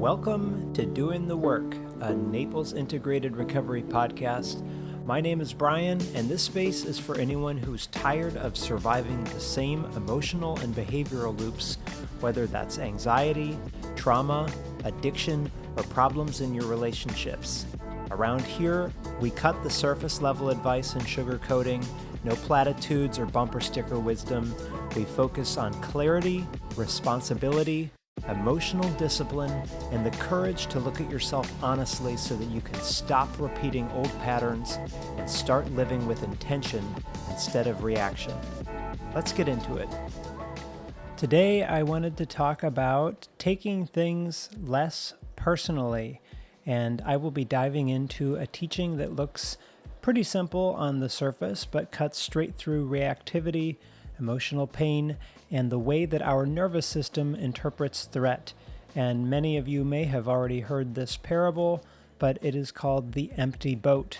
Welcome to Doing the Work, a Naples Integrated Recovery podcast. My name is Brian, and this space is for anyone who's tired of surviving the same emotional and behavioral loops, whether that's anxiety, trauma, addiction, or problems in your relationships. Around here, we cut the surface level advice and sugarcoating, no platitudes or bumper sticker wisdom. We focus on clarity, responsibility, emotional discipline, and the courage to look at yourself honestly so that you can stop repeating old patterns and start living with intention instead of reaction. Let's get into it. Today, I wanted to talk about taking things less personally, and I will be diving into a teaching that looks pretty simple on the surface, but cuts straight through reactivity, emotional pain, and the way that our nervous system interprets threat. And many of you may have already heard this parable, but it is called the empty boat.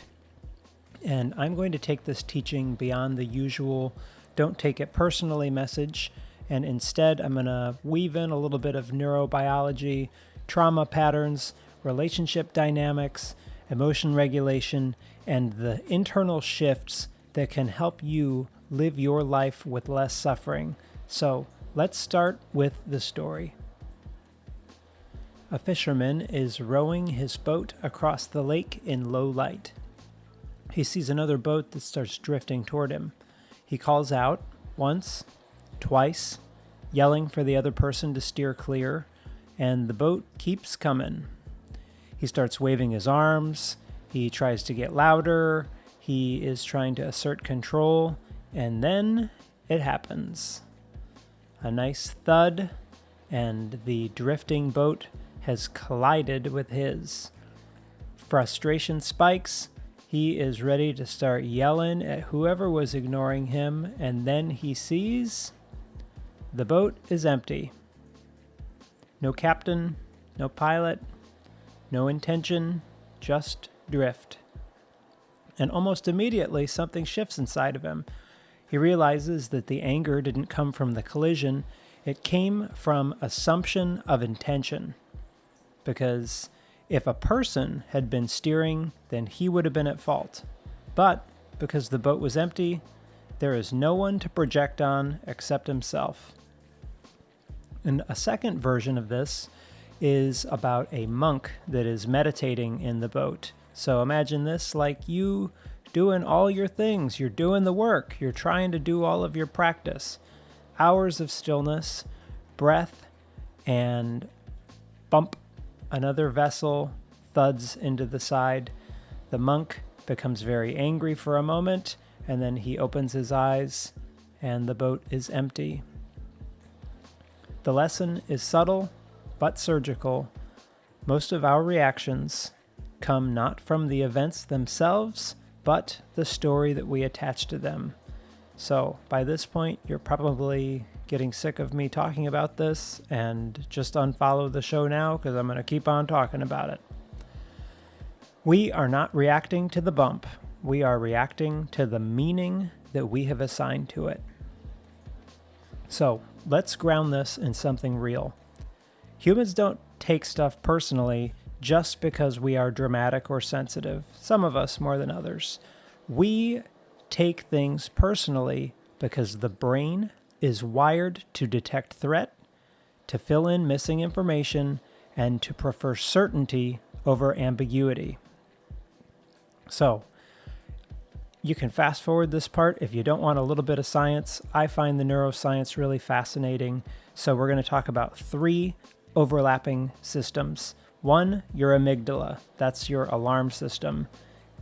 And I'm going to take this teaching beyond the usual don't take it personally message, and instead I'm going to weave in a little bit of neurobiology, trauma patterns, relationship dynamics, emotion regulation, and the internal shifts that can help you live your life with less suffering. So let's start with the story. A fisherman is rowing his boat across the lake in low light. He sees another boat that starts drifting toward him. He calls out once, twice, yelling for the other person to steer clear, and the boat keeps coming. He starts waving his arms. He tries to get louder. He is trying to assert control. And then it happens. A nice thud, and the drifting boat has collided with his. Frustration spikes. He is ready to start yelling at whoever was ignoring him, and then he sees the boat is empty. No captain, no pilot, no intention, just drift. And almost immediately, something shifts inside of him. He realizes that the anger didn't come from the collision, it came from assumption of intention. Because if a person had been steering, then he would have been at fault. But because the boat was empty, there is no one to project on except himself. And a second version of this is about a monk that is meditating in the boat. So imagine this like you doing all your things. You're doing the work. You're trying to do all of your practice. Hours of stillness, breath, and bump. Another vessel thuds into the side. The monk becomes very angry for a moment, and then he opens his eyes, and the boat is empty. The lesson is subtle, but surgical. Most of our reactions come not from the events themselves, but the story that we attach to them. So by this point, you're probably getting sick of me talking about this and just unfollow the show now because I'm going to keep on talking about it. We are not reacting to the bump. We are reacting to the meaning that we have assigned to it. So let's ground this in something real. Humans don't take stuff personally just because we are dramatic or sensitive, some of us more than others. We take things personally because the brain is wired to detect threat, to fill in missing information, and to prefer certainty over ambiguity. So, you can fast forward this part if you don't want a little bit of science. I find the neuroscience really fascinating. So we're going to talk about 3 overlapping systems. 1, your amygdala. That's your alarm system.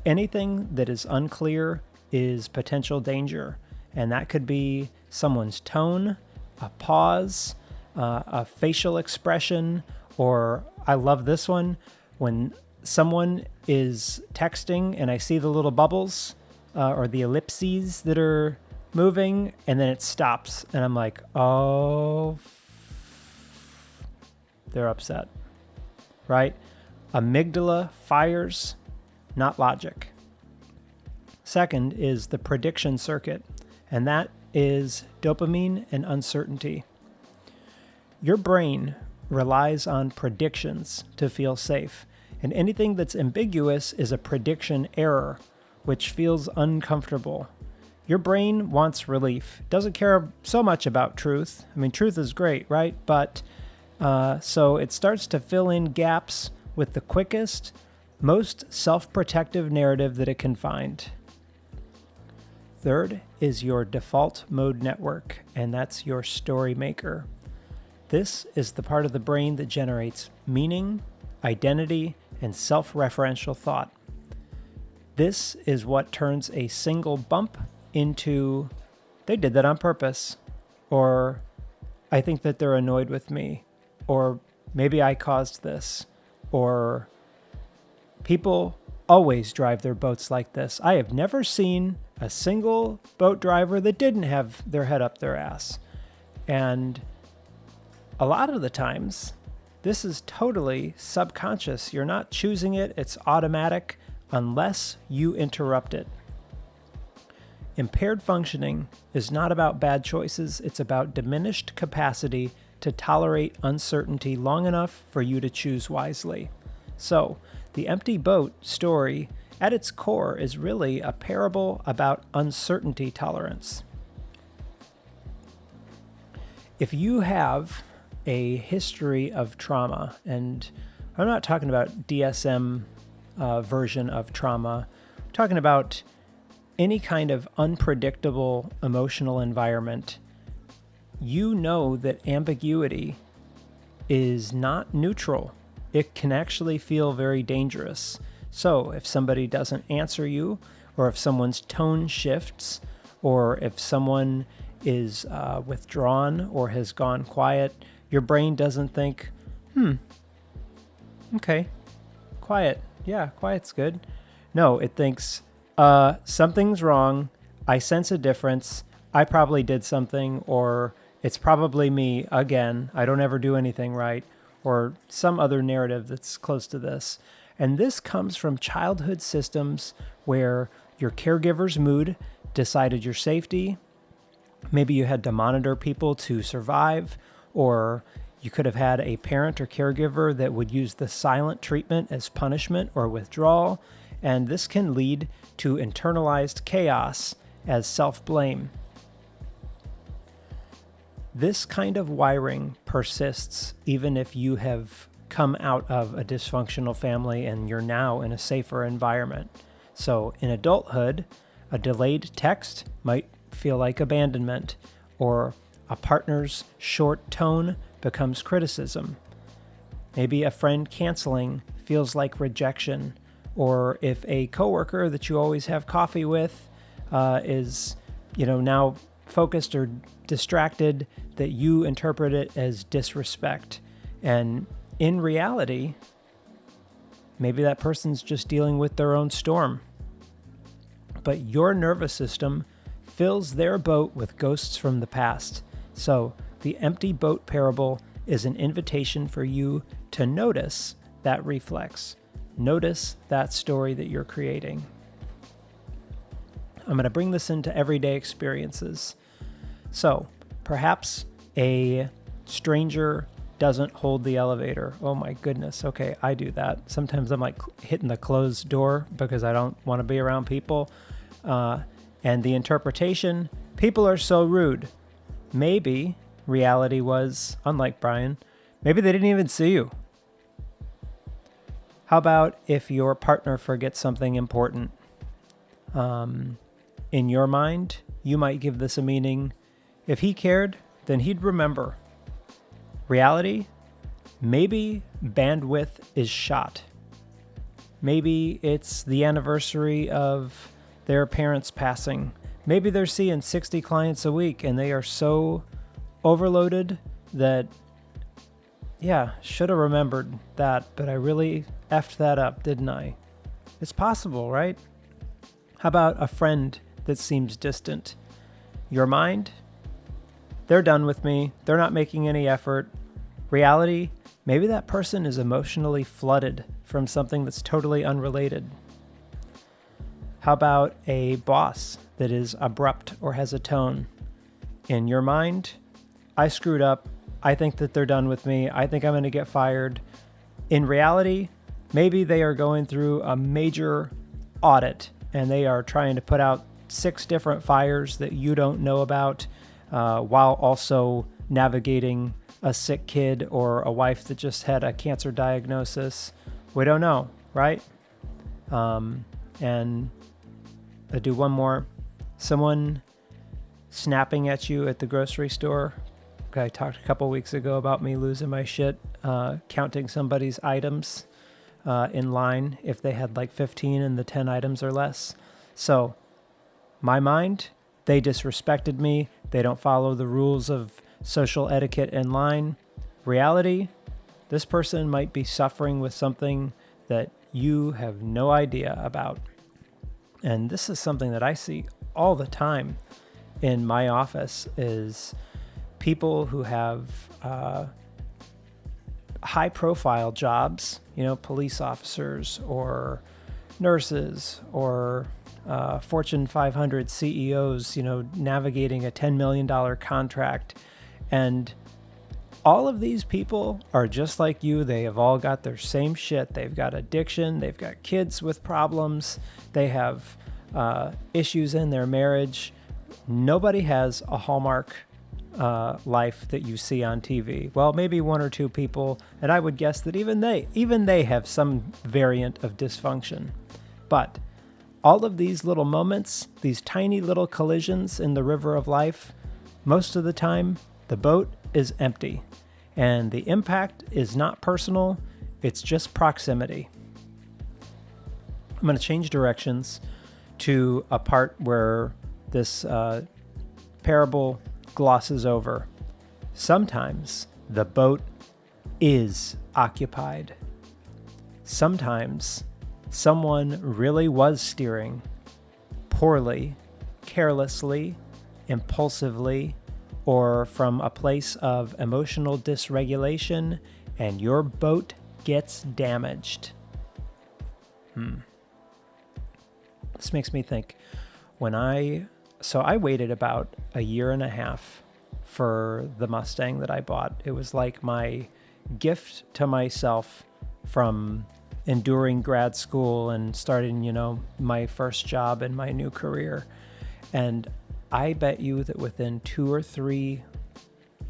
Anything that is unclear is potential danger. And that could be someone's tone, a pause, a facial expression, or I love this one, when someone is texting and I see the little bubbles or the ellipses that are moving, and then it stops. And I'm like, oh, they're upset. Right? Amygdala fires, not logic. Second is the prediction circuit, and that is dopamine and uncertainty. Your brain relies on predictions to feel safe. And anything that's ambiguous is a prediction error, which feels uncomfortable. Your brain wants relief. It doesn't care so much about truth. I mean, truth is great, right? But so it starts to fill in gaps with the quickest, most self-protective narrative that it can find. Third is your default mode network, and that's your story maker. This is the part of the brain that generates meaning, identity, and self-referential thought. This is what turns a single bump into, they did that on purpose, or I think that they're annoyed with me, or maybe I caused this, or people always drive their boats like this. I have never seen a single boat driver that didn't have their head up their ass. And a lot of the times, this is totally subconscious. You're not choosing it. It's automatic unless you interrupt it. Impaired functioning is not about bad choices. It's about diminished capacity to tolerate uncertainty long enough for you to choose wisely. So, the empty boat story at its core is really a parable about uncertainty tolerance. If you have a history of trauma, and I'm not talking about DSM version of trauma, I'm talking about any kind of unpredictable emotional environment, you know that ambiguity is not neutral. It can actually feel very dangerous. So if somebody doesn't answer you, or if someone's tone shifts, or if someone is withdrawn or has gone quiet, your brain doesn't think, okay, quiet. Yeah, quiet's good. No, it thinks, something's wrong. I sense a difference. I probably did something, or it's probably me again. I don't ever do anything right, or some other narrative that's close to this. And this comes from childhood systems where your caregiver's mood decided your safety. Maybe you had to monitor people to survive, or you could have had a parent or caregiver that would use the silent treatment as punishment or withdrawal. And this can lead to internalized chaos as self-blame. This kind of wiring persists even if you have come out of a dysfunctional family and you're now in a safer environment. So in adulthood, a delayed text might feel like abandonment, or a partner's short tone becomes criticism. Maybe a friend canceling feels like rejection, or if a coworker that you always have coffee with is, now focused or distracted, that you interpret it as disrespect. And in reality, maybe that person's just dealing with their own storm. But your nervous system fills their boat with ghosts from the past. So the empty boat parable is an invitation for you to notice that reflex. Notice that story that you're creating. I'm going to bring this into everyday experiences. So perhaps a stranger doesn't hold the elevator. Oh my goodness. Okay, I do that. Sometimes I'm like hitting the closed door because I don't want to be around people. And the interpretation, people are so rude. Maybe reality was, unlike Brian, maybe they didn't even see you. How about if your partner forgets something important? In your mind, you might give this a meaning. If he cared, then he'd remember. Reality, maybe bandwidth is shot. Maybe it's the anniversary of their parents passing. Maybe they're seeing 60 clients a week and they are so overloaded that, should have remembered that, but I really effed that up, didn't I? It's possible, right? How about a friend that seems distant? Your mind, they're done with me. They're not making any effort. Reality, maybe that person is emotionally flooded from something that's totally unrelated. How about a boss that is abrupt or has a tone? In your mind, I screwed up. I think that they're done with me. I think I'm going to get fired. In reality, maybe they are going through a major audit and they are trying to put out 6 different fires that you don't know about, while also navigating a sick kid or a wife that just had a cancer diagnosis. We don't know, right? And I do one more. Someone snapping at you at the grocery store. I talked a couple weeks ago about me losing my shit, counting somebody's items in line if they had like 15 and the 10 items or less. So my mind, they disrespected me. They don't follow the rules of social etiquette in line. Reality, this person might be suffering with something that you have no idea about. And this is something that I see all the time in my office is people who have high profile jobs, police officers or nurses or Fortune 500 CEOs, navigating a $10 million contract. And all of these people are just like you. They have all got their same shit. They've got addiction. They've got kids with problems. They have issues in their marriage. Nobody has a Hallmark life that you see on TV. Well, maybe 1 or 2 people, and I would guess that even they have some variant of dysfunction. But all of these little moments, these tiny little collisions in the river of life, most of the time, the boat is empty. And the impact is not personal, it's just proximity. I'm going to change directions to a part where this parable glosses over. Sometimes the boat is occupied. Sometimes someone really was steering poorly, carelessly, impulsively, or from a place of emotional dysregulation, and your boat gets damaged. This makes me think. I waited about a year and a half for the Mustang that I bought. It was like my gift to myself from enduring grad school and starting, my first job in my new career. And I bet you that within 2 or 3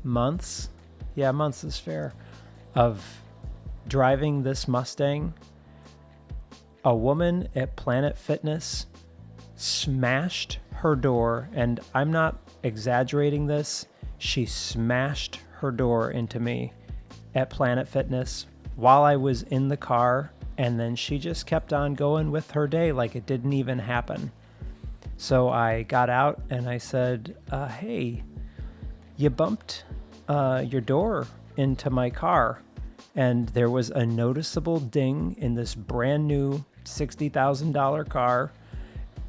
months, months is fair, of driving this Mustang, a woman at Planet Fitness smashed her door, and I'm not exaggerating this, she smashed her door into me at Planet Fitness while I was in the car, and then she just kept on going with her day like it didn't even happen. So I got out and I said, hey, you bumped your door into my car. And there was a noticeable ding in this brand new $60,000 car.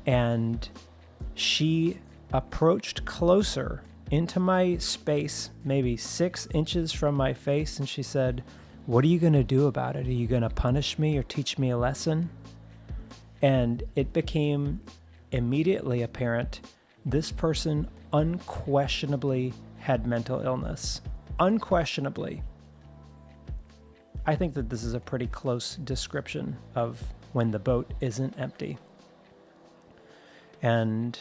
And she approached closer into my space, maybe 6 inches from my face. And she said, what are you going to do about it? Are you going to punish me or teach me a lesson? And it became immediately apparent this person unquestionably had mental illness. Unquestionably. I think that this is a pretty close description of when the boat isn't empty. And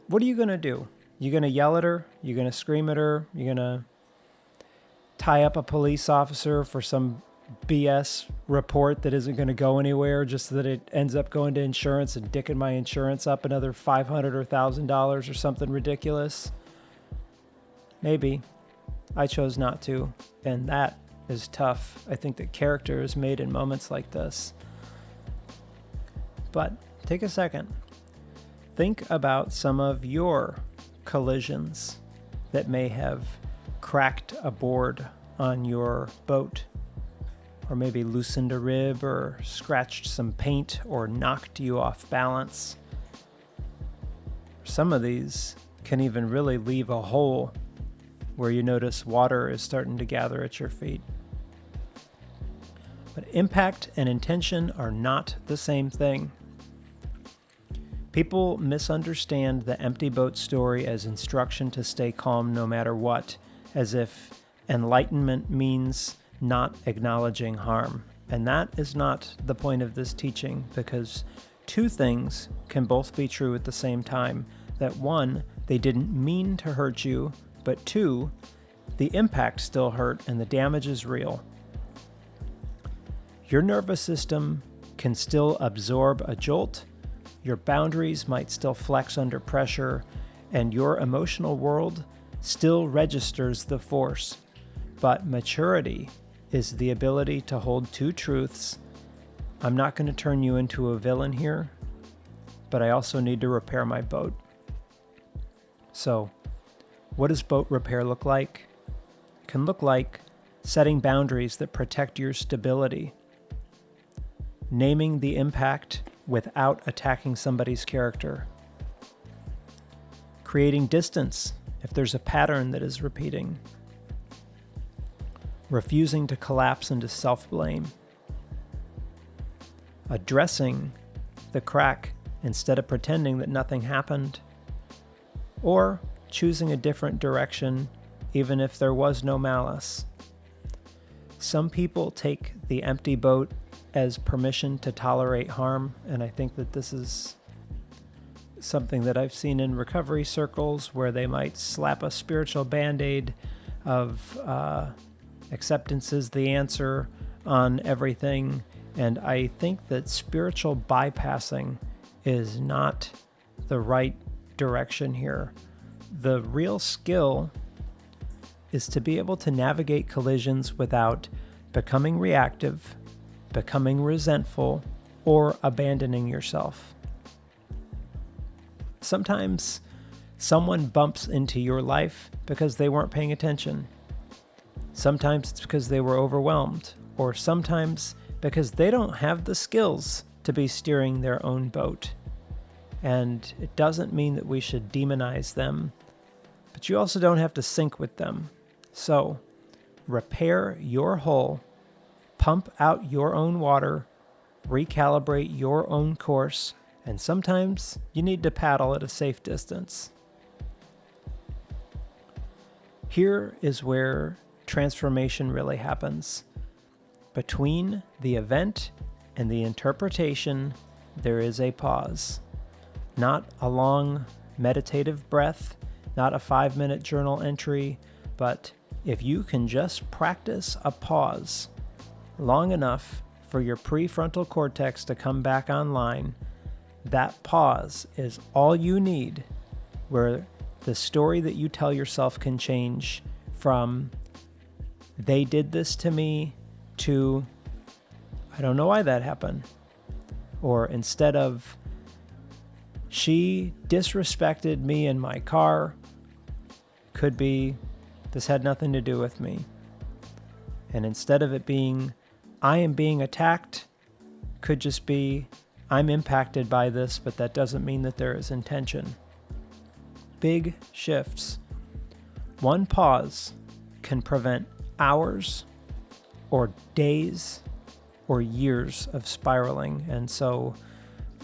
what are you going to do? You going to yell at her? You going to scream at her? You going to tie up a police officer for some BS report that isn't going to go anywhere, just so that it ends up going to insurance and dicking my insurance up another $500 or $1,000 or something ridiculous? Maybe. I chose not to, and that is tough. I think that character is made in moments like this. But take a second. Think about some of your collisions that may have cracked a board on your boat, or maybe loosened a rib, or scratched some paint, or knocked you off balance. Some of these can even really leave a hole where you notice water is starting to gather at your feet. But impact and intention are not the same thing. People misunderstand the empty boat story as instruction to stay calm no matter what, as if enlightenment means not acknowledging harm. And that is not the point of this teaching, because two things can both be true at the same time. That one, they didn't mean to hurt you, but two, the impact still hurt and the damage is real. Your nervous system can still absorb a jolt, your boundaries might still flex under pressure, and your emotional world still registers the force. But maturity is the ability to hold two truths. I'm not going to turn you into a villain here, but I also need to repair my boat. So, what does boat repair look like? It can look like setting boundaries that protect your stability, naming the impact without attacking somebody's character, creating distance if there's a pattern that is repeating, refusing to collapse into self-blame, addressing the crack instead of pretending that nothing happened, or choosing a different direction even if there was no malice. Some people take the empty boat as permission to tolerate harm, and I think that this is something that I've seen in recovery circles where they might slap a spiritual band-aid of acceptance is the answer on everything, and I think that spiritual bypassing is not the right direction here. The real skill is to be able to navigate collisions without becoming reactive, becoming resentful, or abandoning yourself. Sometimes someone bumps into your life because they weren't paying attention. Sometimes it's because they were overwhelmed, or sometimes because they don't have the skills to be steering their own boat. And it doesn't mean that we should demonize them, but you also don't have to sink with them. So, repair your hull, pump out your own water, recalibrate your own course, and sometimes you need to paddle at a safe distance. Here is where transformation really happens. Between the event and the interpretation, there is a pause. Not a long meditative breath, not a 5-minute journal entry, but if you can just practice a pause long enough for your prefrontal cortex to come back online, that pause is all you need, where the story that you tell yourself can change from "they did this to me" to "I don't know why that happened," or instead of "she disrespected me in my car," could be "this had nothing to do with me." And instead of it being "I am being attacked," could just be "I'm impacted by this, but that doesn't mean that there is intention." Big shifts. One pause can prevent hours or days or years of spiraling. And so,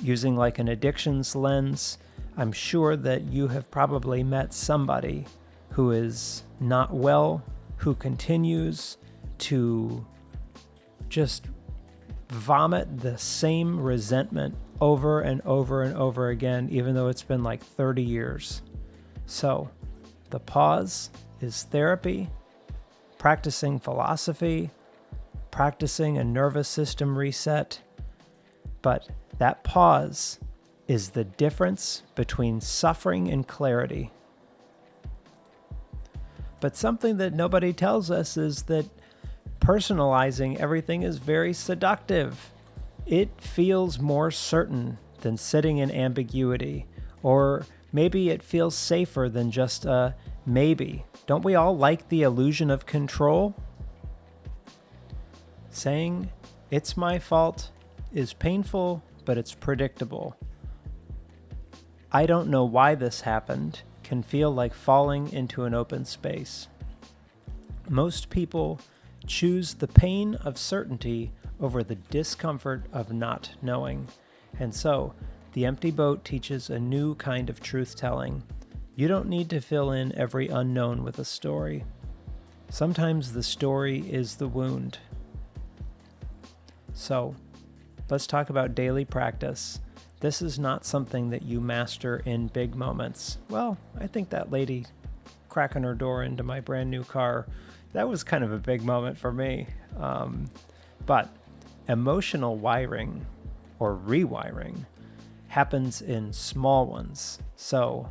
using like an addictions lens, I'm sure that you have probably met somebody who is not well, who continues to just vomit the same resentment over and over and over again, even though it's been like 30 years. So, the pause is therapy, practicing philosophy, practicing a nervous system reset. But that pause is the difference between suffering and clarity. But something that nobody tells us is that personalizing everything is very seductive. It feels more certain than sitting in ambiguity, or maybe it feels safer than just a maybe. Don't we all like the illusion of control? Saying "it's my fault" is painful, but it's predictable. "I don't know why this happened" can feel like falling into an open space. Most people choose the pain of certainty over the discomfort of not knowing. And so, the empty boat teaches a new kind of truth-telling. You don't need to fill in every unknown with a story. Sometimes the story is the wound. So, let's talk about daily practice. This is not something that you master in big moments. Well, I think that lady cracking her door into my brand new car, that was kind of a big moment for me. But emotional wiring or rewiring happens in small ones. So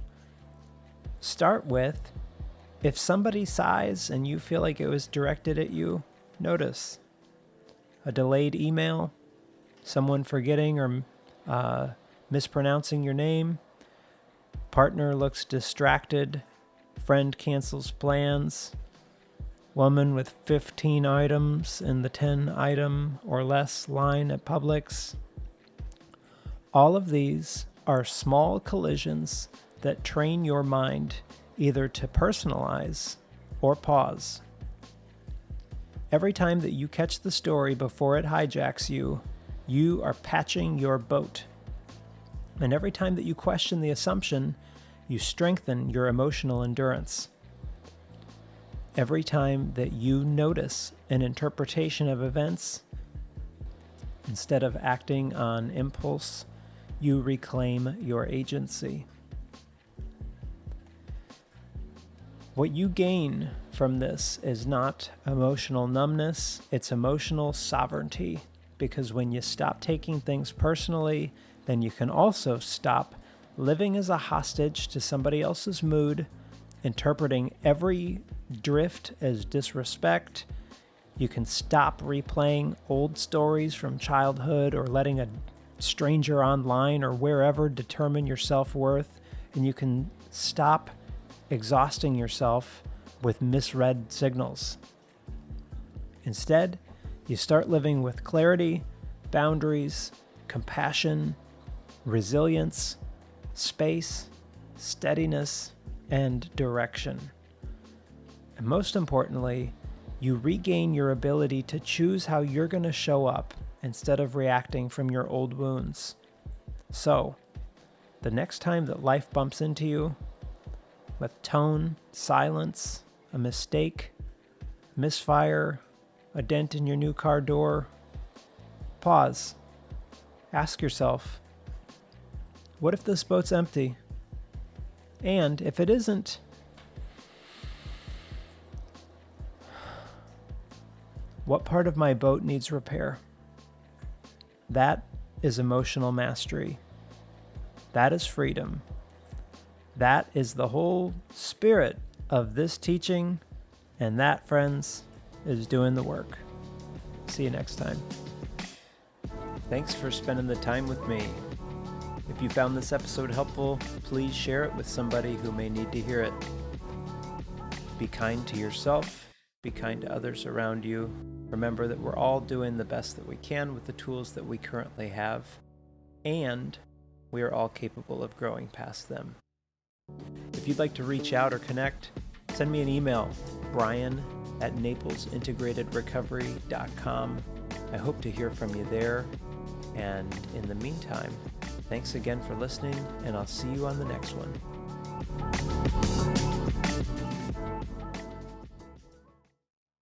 start with, if somebody sighs and you feel like it was directed at you, notice a delayed email, someone forgetting or mispronouncing your name, partner looks distracted, friend cancels plans, woman with 15 items in the 10 item or less line at Publix. All of these are small collisions that train your mind either to personalize or pause. Every time that you catch the story before it hijacks you, you are patching your boat. And every time that you question the assumption, you strengthen your emotional endurance. Every time that you notice an interpretation of events, instead of acting on impulse, you reclaim your agency. What you gain from this is not emotional numbness, it's emotional sovereignty. Because when you stop taking things personally, then you can also stop living as a hostage to somebody else's mood, interpreting every drift as disrespect. You can stop replaying old stories from childhood or letting a stranger online or wherever determine your self-worth. And you can stop exhausting yourself with misread signals. Instead, you start living with clarity, boundaries, compassion, resilience, space, steadiness, and direction. And most importantly, you regain your ability to choose how you're going to show up instead of reacting from your old wounds. So, the next time that life bumps into you, with tone, silence, a mistake, misfire, a dent in your new car door, pause. Ask yourself, what if this boat's empty? And if it isn't, what part of my boat needs repair? That is emotional mastery. That is freedom. That is the whole spirit of this teaching, and that, friends, is doing the work. See you next time. Thanks for spending the time with me. If you found this episode helpful, please share it with somebody who may need to hear it. Be kind to yourself, be kind to others around you. Remember that we're all doing the best that we can with the tools that we currently have, and we are all capable of growing past them. If you'd like to reach out or connect, send me an email, brian@naplesintegratedrecovery.com. I hope to hear from you there. And in the meantime, thanks again for listening, and I'll see you on the next one.